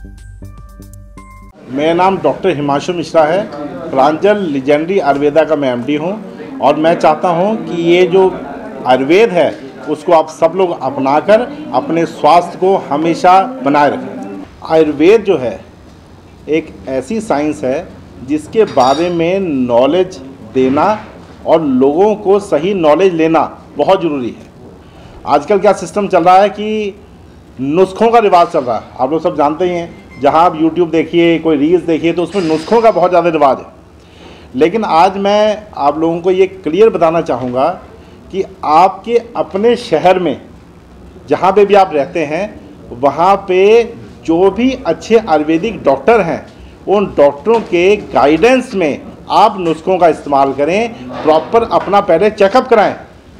मेरा नाम डॉक्टर हिमांशु मिश्रा है। प्रांजल लीजेंडरी आयुर्वेदा का मैं एमडी हूँ और मैं चाहता हूँ कि ये जो आयुर्वेद है उसको आप सब लोग अपनाकर अपने स्वास्थ्य को हमेशा बनाए रखें। आयुर्वेद जो है एक ऐसी साइंस है जिसके बारे में नॉलेज देना और लोगों को सही नॉलेज लेना बहुत ज़रूरी है। आजकल क्या सिस्टम चल रहा है कि नुस्खों का रिवाज चल रहा है, आप लोग सब जानते ही हैं। जहाँ आप यूट्यूब देखिए, कोई रील्स देखिए तो उसमें नुस्खों का बहुत ज़्यादा रिवाज है। लेकिन आज मैं आप लोगों को ये क्लियर बताना चाहूँगा कि आपके अपने शहर में जहाँ पे भी आप रहते हैं वहाँ पे जो भी अच्छे आयुर्वेदिक डॉक्टर हैं उन डॉक्टरों के गाइडेंस में आप नुस्खों का इस्तेमाल करें। प्रॉपर अपना पहले चेकअप कराएं,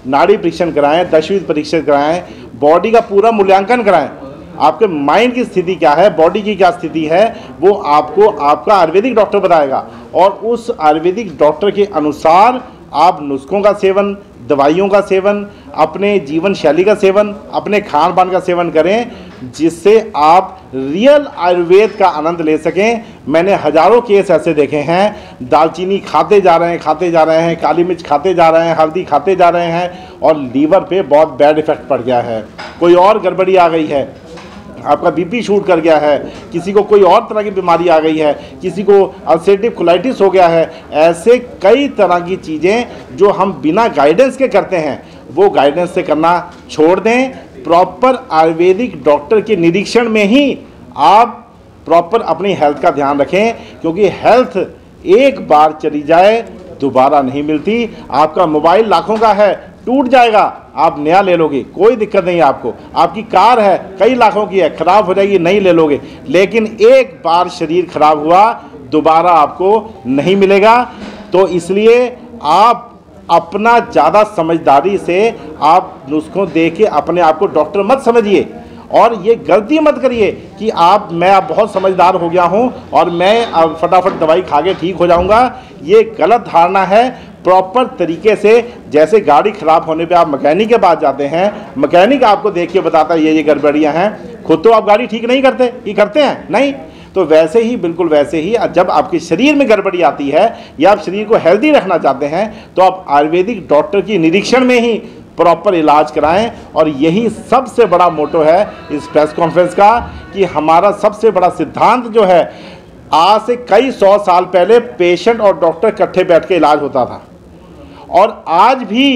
नाड़ी परीक्षण कराएं, दशविध परीक्षण कराएं, बॉडी का पूरा मूल्यांकन कराएं। आपके माइंड की स्थिति क्या है, बॉडी की क्या स्थिति है, वो आपको आपका आयुर्वेदिक डॉक्टर बताएगा और उस आयुर्वेदिक डॉक्टर के अनुसार आप नुस्खों का सेवन, दवाइयों का सेवन, अपने जीवन शैली का सेवन, अपने खान पान का सेवन करें, जिससे आप रियल आयुर्वेद का आनंद ले सकें। मैंने हज़ारों केस ऐसे देखे हैं, दालचीनी खाते जा रहे हैं, काली मिर्च खाते जा रहे हैं, हल्दी खाते जा रहे हैं और लीवर पे बहुत बैड इफेक्ट पड़ गया है। कोई और गड़बड़ी आ गई है, आपका बीपी शूट कर गया है, किसी को कोई और तरह की बीमारी आ गई है, किसी को अल्सरेटिव कोलाइटिस हो गया है। ऐसे कई तरह की चीज़ें जो हम बिना गाइडेंस के करते हैं वो गाइडेंस से करना छोड़ दें। प्रॉपर आयुर्वेदिक डॉक्टर के निरीक्षण में ही आप प्रॉपर अपनी हेल्थ का ध्यान रखें, क्योंकि हेल्थ एक बार चली जाए दोबारा नहीं मिलती। आपका मोबाइल लाखों का है, टूट जाएगा, आप नया ले लोगे, कोई दिक्कत नहीं है आपको। आपकी कार है, कई लाखों की है, ख़राब हो जाएगी, नहीं ले लोगे। लेकिन एक बार शरीर खराब हुआ दोबारा आपको नहीं मिलेगा। तो इसलिए आप अपना ज़्यादा समझदारी से आप नुस्खों दे के अपने आप को डॉक्टर मत समझिए और ये गलती मत करिए कि मैं बहुत समझदार हो गया हूँ और मैं अब फटाफट दवाई खा के ठीक हो जाऊँगा। ये गलत धारणा है। प्रॉपर तरीके से, जैसे गाड़ी ख़राब होने पे आप मैकेनिक के पास जाते हैं, मैकेनिक आपको देख के बताता है ये गड़बड़ियाँ हैं, खुद तो आप गाड़ी ठीक नहीं करते, ये करते हैं नहीं। तो वैसे ही, बिल्कुल वैसे ही जब आपके शरीर में गड़बड़ी आती है या आप शरीर को हेल्दी रखना चाहते हैं तो आप आयुर्वेदिक डॉक्टर की निरीक्षण में ही प्रॉपर इलाज कराएं। और यही सबसे बड़ा मोटो है इस प्रेस कॉन्फ्रेंस का कि हमारा सबसे बड़ा सिद्धांत जो है, आज से कई 100 साल पहले पेशेंट और डॉक्टर इकट्ठे बैठ के इलाज होता था और आज भी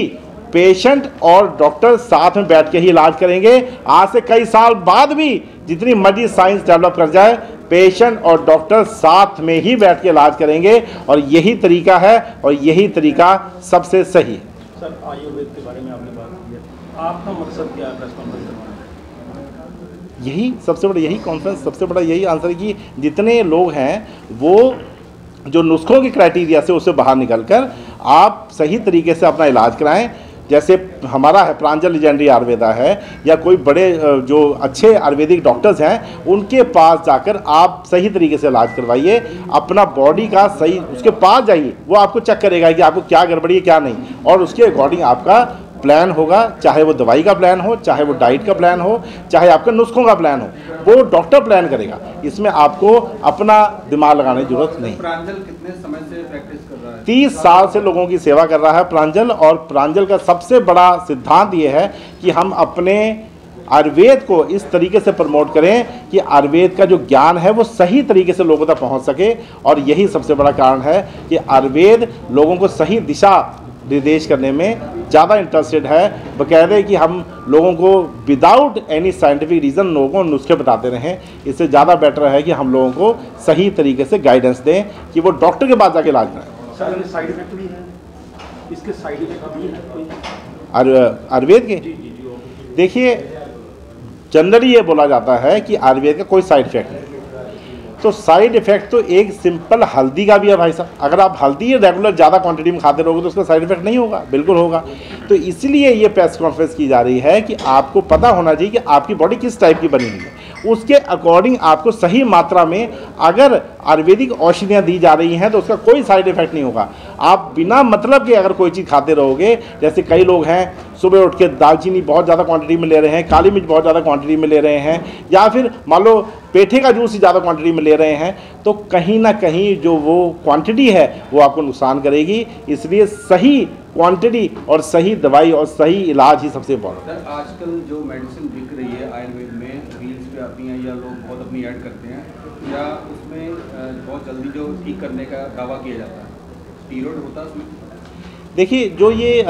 पेशेंट और डॉक्टर साथ में बैठ के ही इलाज करेंगे। आज से कई साल बाद भी जितनी मर्जी साइंस डेवलप कर जाए, पेशेंट और डॉक्टर साथ में ही बैठ के इलाज करेंगे और यही तरीका है और यही तरीका सबसे सही है। सर, आयुर्वेद के बारे में आपने बात की है, आपका मकसद क्या है प्रेस कॉन्फ्रेंस करवाने? यही सबसे बड़ा, यही कॉन्फ्रेंस सबसे बड़ा यही आंसर है कि जितने लोग हैं वो जो नुस्खों के क्राइटेरिया से उससे बाहर निकलकर आप सही तरीके से अपना इलाज कराएं। जैसे हमारा है प्रांजल लीजेंडरी आयुर्वेदा है, या कोई बड़े जो अच्छे आयुर्वेदिक डॉक्टर्स हैं उनके पास जाकर आप सही तरीके से इलाज करवाइए। अपना बॉडी का सही, उसके पास जाइए, वो आपको चेक करेगा कि आपको क्या गड़बड़ी है क्या नहीं, और उसके अकॉर्डिंग आपका प्लान होगा। चाहे वो दवाई का प्लान हो, चाहे वो डाइट का प्लान हो, चाहे आपका नुस्खों का प्लान हो, वो डॉक्टर प्लान करेगा। इसमें आपको अपना दिमाग लगाने की जरूरत नहीं। प्रांजल कितने समय से प्रैक्टिस कर रहा है? 30 साल से लोगों की सेवा कर रहा है प्रांजल। और प्रांजल का सबसे बड़ा सिद्धांत ये है कि हम अपने आयुर्वेद को इस तरीके से प्रमोट करें कि आयुर्वेद का जो ज्ञान है वो सही तरीके से लोगों तक पहुंच सके। और यही सबसे बड़ा कारण है कि आयुर्वेद लोगों को सही दिशा निर्देश करने में ज़्यादा इंटरेस्टेड है। बकायदे कि हम लोगों को विदाउट एनी साइंटिफिक रीज़न लोगों को नुस्खे बताते रहें, इससे ज़्यादा बेटर है कि हम लोगों को सही तरीके से गाइडेंस दें कि वो डॉक्टर के पास जाके इलाज कराएं। सर, साइड इफेक्ट भी है, इसके साइड इफेक्ट भी है कोई आयुर्वेद के? देखिए, जनरली ये बोला जाता है कि आयुर्वेद का कोई साइड इफेक्ट नहीं। तो साइड इफेक्ट तो एक सिंपल हल्दी का भी है भाई साहब। अगर आप हल्दी रेगुलर ज़्यादा क्वांटिटी में खाते रहोगे तो उसका साइड इफेक्ट नहीं होगा, बिल्कुल होगा। तो इसलिए ये प्रेस कॉन्फ्रेंस की जा रही है कि आपको पता होना चाहिए कि आपकी बॉडी किस टाइप की बनी हुई है उसके अकॉर्डिंग आपको सही मात्रा में अगर आयुर्वेदिक औषधियाँ दी जा रही हैं तो उसका कोई साइड इफेक्ट नहीं होगा। आप बिना मतलब के अगर कोई चीज़ खाते रहोगे, जैसे कई लोग हैं सुबह उठ के दालचीनी बहुत ज़्यादा क्वांटिटी में ले रहे हैं, काली मिर्च बहुत ज़्यादा क्वांटिटी में ले रहे हैं, या फिर मान लो पेठे का जूस ही ज़्यादा क्वांटिटी में ले रहे हैं, तो कहीं ना कहीं जो वो क्वांटिटी है वो आपको नुकसान करेगी। इसलिए सही क्वांटिटी और सही दवाई और सही इलाज ही सबसे इम्पोर्टेंट। सर आजकल जो मेडिसिन बिक रही है आयुर्वेद में, रील्स पे आती हैं या लोग बहुत अपनी ऐड करते हैं, या उसमें बहुत जल्दी जो ठीक करने का दावा किया जाता है, स्टीरॉयड होता है उसमें? देखिए, जो ये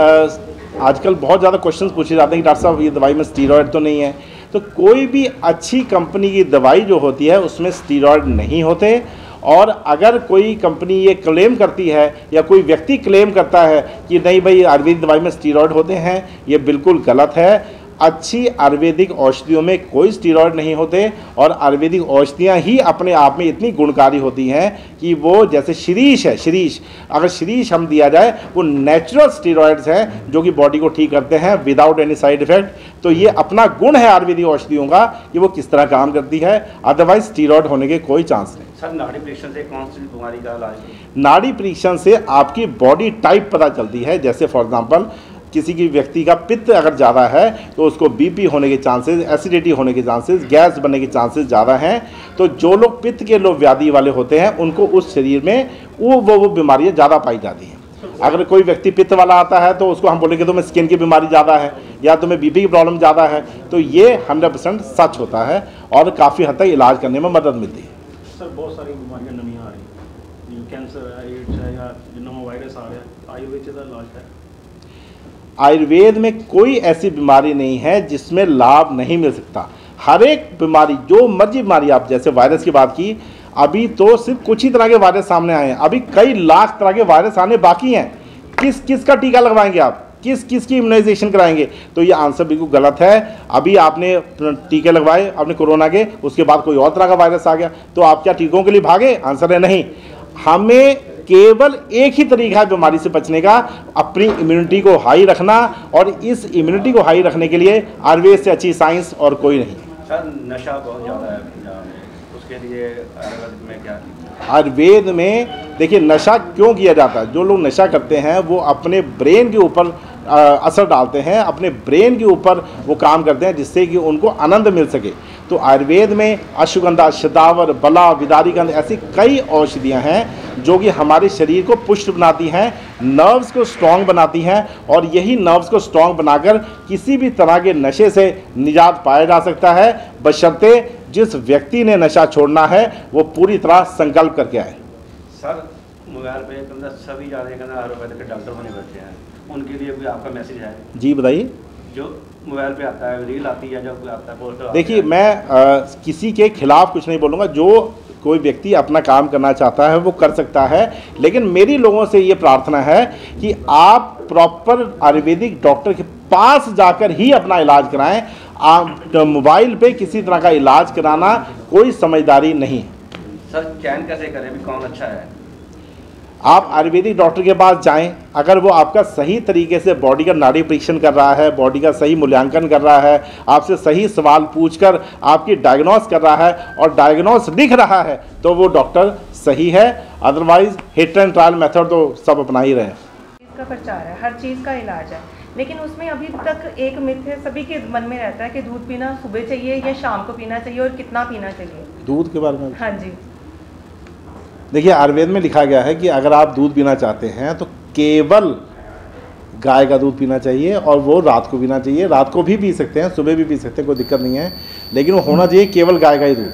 आजकल बहुत ज़्यादा क्वेश्चंस पूछे जाते हैं कि डॉक्टर साहब ये दवाई में स्टीरॉयड तो नहीं है, तो कोई भी अच्छी कंपनी की दवाई जो होती है उसमें स्टीरॉयड नहीं होते। और अगर कोई कंपनी ये क्लेम करती है या कोई व्यक्ति क्लेम करता है कि नहीं भाई आयुर्वेदिक दवाई में स्टीरॉयड होते हैं, ये बिल्कुल गलत है। अच्छी आयुर्वेदिक औषधियों में कोई स्टीरॉयड नहीं होते और आयुर्वेदिक औषधियाँ ही अपने आप में इतनी गुणकारी होती हैं कि वो, जैसे शिरीष है, शिरीष अगर शिरीष हम दिया जाए, वो नेचुरल स्टीरॉयड्स हैं जो कि बॉडी को ठीक करते हैं विदाउट एनी साइड इफेक्ट। तो ये अपना गुण है आयुर्वेदिक औषधियों का कि वो किस तरह काम करती है, अदरवाइज स्टीरॉयड होने के कोई चांस नहीं। सर नाड़ी परीक्षण से कौन सी बीमारी का इलाज है? नाड़ी परीक्षण से आपकी बॉडी टाइप पता चलती है। जैसे फॉर एग्जांपल किसी की व्यक्ति का पित्त अगर ज़्यादा है तो उसको बीपी होने के चांसेस, एसिडिटी होने के चांसेस, गैस बनने के चांसेस ज़्यादा हैं। तो जो लोग पित्त के लोग व्याधि वाले होते हैं उनको उस शरीर में वो बीमारियाँ ज़्यादा पाई जाती हैं। अगर कोई व्यक्ति पित्त वाला आता है तो उसको हम बोलेंगे तुम्हें स्किन की बीमारी ज़्यादा है या तुम्हें बीपी की प्रॉब्लम ज़्यादा है, तो ये 100% सच होता है और काफ़ी हद तक इलाज करने में मदद मिलती है। सर बहुत सारी बीमारियां नवीं आ रही हैं, कैंसर है, एड्स है, या जिन्होंने वायरस आ रहा है, आयुर्वेद का इलाज है? आयुर्वेद में कोई ऐसी बीमारी नहीं है जिसमें लाभ नहीं मिल सकता। हर एक बीमारी, जो मर्जी बीमारी, आप जैसे वायरस की बात की, अभी तो सिर्फ कुछ ही तरह के वायरस सामने आए हैं, अभी कई लाख तरह के वायरस आने बाकी हैं। किस का टीका लगवाएंगे आप, किस की इम्यूनाइजेशन कराएंगे? तो ये आंसर बिल्कुल गलत है। अभी आपने टीके लगवाए अपने कोरोना के, उसके बाद कोई और तरह का वायरस आ गया, तो आप क्या टीकों के लिए भागे? आंसर है नहीं। हमें केवल एक ही तरीका है बीमारी से बचने का, अपनी इम्यूनिटी को हाई रखना, और इस इम्यूनिटी को हाई रखने के लिए आयुर्वेद से अच्छी साइंस और कोई नहीं। सर नशा बहुत ज़्यादा है पंजाब में, उसके लिए आयुर्वेद में क्या? आयुर्वेद में देखिए, नशा क्यों किया जाता है? जो लोग नशा करते हैं वो अपने ब्रेन के ऊपर असर डालते हैं, अपने ब्रेन के ऊपर वो काम करते हैं जिससे कि उनको आनंद मिल सके। तो आयुर्वेद में अश्वगंधा, शतावर, बला, विदारीगंध, ऐसी कई औषधियाँ हैं जो कि हमारे शरीर को पुष्ट बनाती हैं, नर्व्स को स्ट्रॉन्ग बनाती हैं, और यही नर्व्स को स्ट्रॉन्ग बनाकर किसी भी तरह के नशे से निजात पाया जा सकता है, बशर्ते जिस व्यक्ति ने नशा छोड़ना है वो पूरी तरह संकल्प करके आए। सर मोबाइल पे सभी आयुर्वेद के डॉक्टर बने बैठे हैं, उनके लिए भी आपका मैसेज है? जी बताइए। जो मोबाइल पे आता है, रील आती है, जब आता है पोस्टर, देखिए मैं किसी के खिलाफ कुछ नहीं बोलूँगा। जो कोई व्यक्ति अपना काम करना चाहता है वो कर सकता है, लेकिन मेरी लोगों से ये प्रार्थना है कि आप प्रॉपर आयुर्वेदिक डॉक्टर के पास जाकर ही अपना इलाज कराएं। आप मोबाइल पे किसी तरह का इलाज कराना कोई समझदारी नहीं है। सर चयन कैसे करें भी कौन अच्छा है? आप आयुर्वेदिक डॉक्टर के पास जाएं, अगर वो आपका सही तरीके से बॉडी का नाड़ी परीक्षण कर रहा है, बॉडी का सही मूल्यांकन कर रहा है, आपसे सही सवाल पूछकर आपकी डायग्नोस कर रहा है और डायग्नोस लिख रहा है, तो वो डॉक्टर सही है। Otherwise hit and trial method तो सब अपना ही रहे। इसका प्रचार है, हर चीज़ का इलाज है, लेकिन उसमें अभी तक एक मिथ है, सभी के मन में रहता है कि दूध पीना सुबह चाहिए या शाम को पीना चाहिए और कितना पीना चाहिए। दूध के बारे में? हाँ जी। देखिए, आयुर्वेद में लिखा गया है कि अगर आप दूध पीना चाहते हैं तो केवल गाय का दूध पीना चाहिए, और वो रात को पीना चाहिए। रात को भी पी सकते हैं, सुबह भी पी सकते हैं, कोई दिक्कत नहीं है, लेकिन वो होना चाहिए केवल गाय का ही दूध।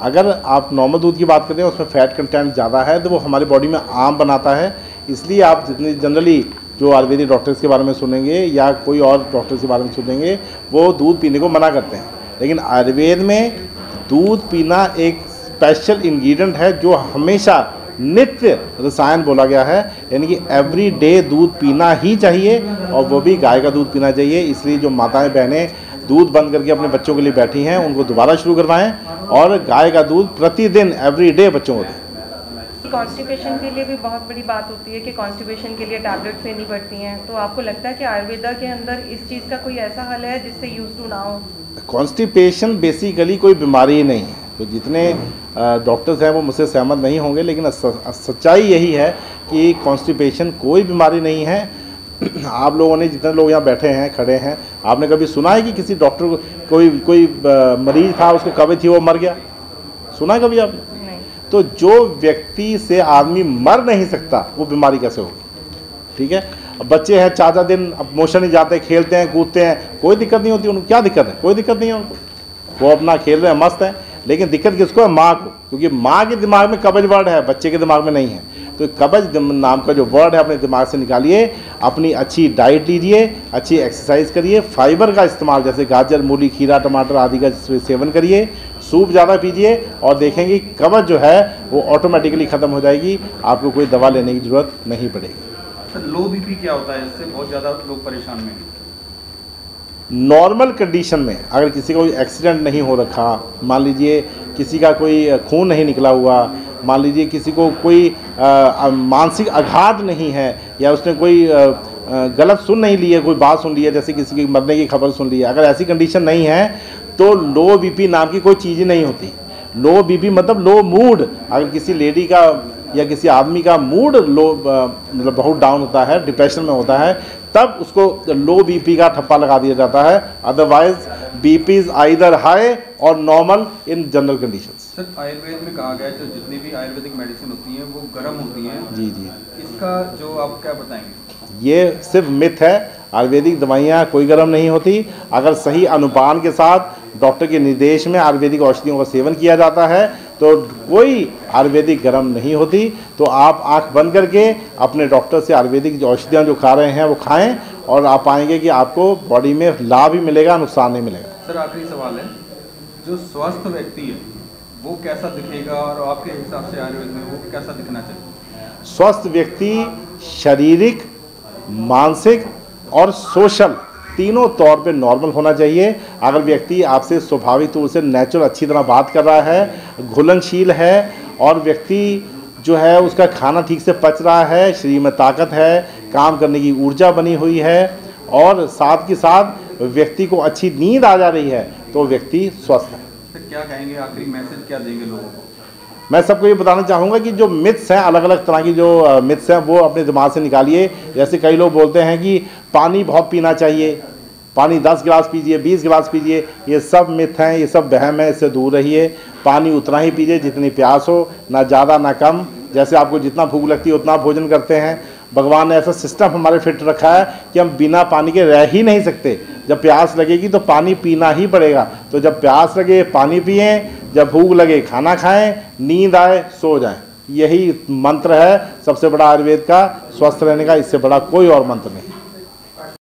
अगर आप नॉर्मल दूध की बात करते हैं उसमें फैट कंटेंट ज़्यादा है तो वो हमारी बॉडी में आम बनाता है। इसलिए आप जितनी जनरली जो आयुर्वेदिक डॉक्टर्स के बारे में सुनेंगे या कोई और डॉक्टर्स के बारे में सुनेंगे, वो दूध पीने को मना करते हैं। लेकिन आयुर्वेद में दूध पीना एक स्पेशल इंग्रेडिएंट है जो हमेशा नित्य रसायन बोला गया है, यानी कि एवरी डे दूध पीना ही चाहिए, और वो भी गाय का दूध पीना चाहिए। इसलिए जो माताएं बहनें दूध बंद करके अपने बच्चों के लिए बैठी हैं उनको दोबारा शुरू करवाएं, और गाय का दूध प्रतिदिन एवरी डे बच्चों को दें। कॉन्स्टिपेशन के लिए भी बहुत बड़ी बात होती है कि कॉन्स्टिपेशन के लिए टैबलेट्स लेनी पड़ती हैं, तो आपको लगता है कि आयुर्वेदा के अंदर इस चीज़ का कोई ऐसा हल है जिससे यूज टू ना हो? कॉन्स्टिपेशन बेसिकली कोई बीमारी ही नहीं है, तो जितने डॉक्टर्स हैं वो मुझसे सहमत नहीं होंगे, लेकिन सच्चाई यही है कि कॉन्स्टिपेशन कोई बीमारी नहीं है। आप लोगों ने, जितने लोग यहाँ बैठे हैं, खड़े हैं, आपने कभी सुना है कि किसी डॉक्टर को कोई मरीज था, उसको कब्ज थी, वो मर गया? सुना है कभी आपने? तो जो व्यक्ति से आदमी मर नहीं सकता वो बीमारी कैसे होगी? ठीक है, अब बच्चे हैं 4 दिन अब मोशन ही जाते हैं, खेलते हैं, कूदते हैं, कोई दिक्कत नहीं होती उनको। क्या दिक्कत है? कोई दिक्कत नहीं है उनको, वो अपना खेल रहे हैं, मस्त है। लेकिन दिक्कत किसको है? माँ को, क्योंकि माँ के दिमाग में कब्ज वर्ड है, बच्चे के दिमाग में नहीं है। तो कब्ज नाम का जो वर्ड है अपने दिमाग से निकालिए, अपनी अच्छी डाइट लीजिए, अच्छी एक्सरसाइज करिए, फाइबर का इस्तेमाल जैसे गाजर, मूली, खीरा, टमाटर आदि का सेवन करिए, सूप ज़्यादा पीजिए, और देखेंगे कब्ज जो है वो ऑटोमेटिकली ख़त्म हो जाएगी, आपको कोई दवा लेने की ज़रूरत नहीं पड़ेगी। सर, लो बीपी क्या होता है? इससे बहुत ज़्यादा लोग परेशान में हैं। नॉर्मल कंडीशन में अगर किसी का कोई एक्सीडेंट नहीं हो रखा, मान लीजिए किसी का कोई खून नहीं निकला हुआ, मान लीजिए किसी को कोई मानसिक आघात नहीं है, या उसने कोई गलत सुन नहीं ली है, कोई बात सुन ली है, जैसे किसी की मरने की खबर सुन ली है, अगर ऐसी कंडीशन नहीं है तो लो बीपी नाम की कोई चीज़ ही नहीं होती। लो बीपी मतलब लो मूड। अगर किसी लेडी का या किसी आदमी का मूड लो मतलब बहुत डाउन होता है, डिप्रेशन में होता है, तब उसको लो बीपी का ठप्पा लगा दिया जाता है। Otherwise BP is either high और normal in general conditions. Sir, Ayurveda में कहा गया है जो जितनी भी आयुर्वेदिक मेडिसिन होती हैं वो गर्म होती हैं। जी जी, इसका जो आप क्या बताएंगे? ये सिर्फ मिथ है। आयुर्वेदिक दवाइयाँ कोई गर्म नहीं होती। अगर सही अनुपान के साथ डॉक्टर के निर्देश में आयुर्वेदिक औषधियों का सेवन किया जाता है तो कोई आयुर्वेदिक गर्म नहीं होती। तो आप आंख बंद करके अपने डॉक्टर से आयुर्वेदिक औषधियाँ जो खा रहे हैं वो खाएं, और आप पाएंगे कि आपको बॉडी में लाभ ही मिलेगा, नुकसान नहीं मिलेगा। सर, आखिरी सवाल है, जो स्वस्थ व्यक्ति है वो कैसा दिखेगा, और आपके हिसाब से आयुर्वेद में वो कैसा दिखना चाहिए? स्वस्थ व्यक्ति शारीरिक, मानसिक और सोशल तीनों तौर पे नॉर्मल होना चाहिए। अगर व्यक्ति आपसे स्वाभाविक तौर से नेचुरल अच्छी तरह बात कर रहा है, घुलनशील है, और व्यक्ति जो है उसका खाना ठीक से पच रहा है, शरीर में ताकत है, काम करने की ऊर्जा बनी हुई है, और साथ के साथ व्यक्ति को अच्छी नींद आ जा रही है, तो व्यक्ति स्वस्थ है। तो क्या कहेंगे, आखिरी मैसेज क्या देंगे लोगों को? मैं सबको ये बताना चाहूँगा कि जो मिथ्स हैं, अलग अलग तरह की जो मिथ्स हैं, वो अपने दिमाग से निकालिए। जैसे कई लोग बोलते हैं कि पानी बहुत पीना चाहिए, पानी 10 गिलास पीजिए, 20 गिलास पीजिए, ये सब मिथ हैं, ये सब वहम है, इससे दूर रहिए। पानी उतना ही पीजिए जितनी प्यास हो, ना ज़्यादा ना कम। जैसे आपको जितना भूख लगती है उतना भोजन करते हैं। भगवान ने ऐसा सिस्टम हमारे फिट रखा है कि हम बिना पानी के रह ही नहीं सकते। जब प्यास लगेगी तो पानी पीना ही पड़ेगा। तो जब प्यास लगे पानी पिएं, जब भूख लगे खाना खाएं, नींद आए सो जाएं। यही मंत्र है सबसे बड़ा आयुर्वेद का, स्वस्थ रहने का। इससे बड़ा कोई और मंत्र नहीं।